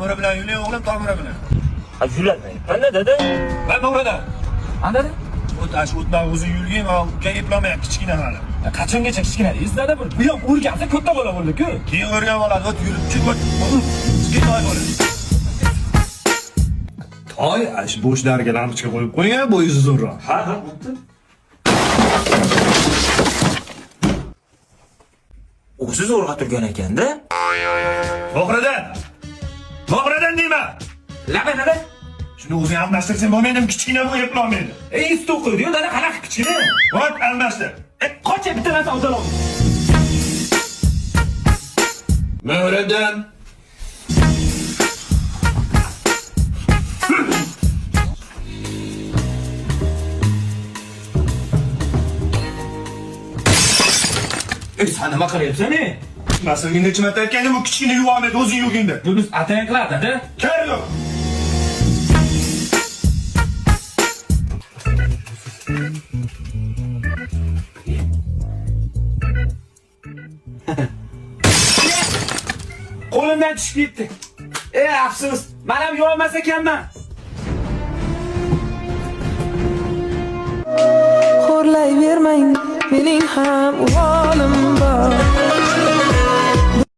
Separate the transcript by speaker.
Speaker 1: Tomiri bilan yuring o'g'lim, tomiri bilan.
Speaker 2: Ha, yuradi. Qanday dada?
Speaker 1: Men to'g'ridan.
Speaker 2: Qanday?
Speaker 1: O'tdan o'zi yurgin va uka eplamayapti kichkina hali.
Speaker 2: Qachongacha kichkina deysiz dada bu? Bu ham o'rgansa katta bola bo'ldi-ku.
Speaker 1: Keyin o'rgan oladi, o't yurib chiq o't. Sizga to'y bo'ladi. Toy, shu bo'shlariga lampochka qo'yib qo'ygan, bo'yi zo'rroq.
Speaker 2: Ha, bo'pti. O'zi zo'rg'a turgan ekan-da.
Speaker 1: To'g'ridan deyman.
Speaker 2: Laba dada.
Speaker 1: Shuni o'zing almashtirsang bo'lmaydi, kichkina bu eplolmaydi.
Speaker 2: Stol qo'ydi-yu, dada qanaqa kichkina?
Speaker 1: Vot, almashtir.
Speaker 2: Qocha bitta narsa olib.
Speaker 1: Mo'radan.
Speaker 2: Sen nima qilyapsan-e?
Speaker 1: Masalga necha marta aytganim, bu kichkina yuvolmaydi, o'zing yurgin deb.
Speaker 2: Biz atayklar dada.
Speaker 1: Kar yo'q.
Speaker 2: Qo'limdan tushib ketdi. Afsus. Men ham yurolmas ekanman.
Speaker 3: Xo'rlayvermang, mening ham holim bor.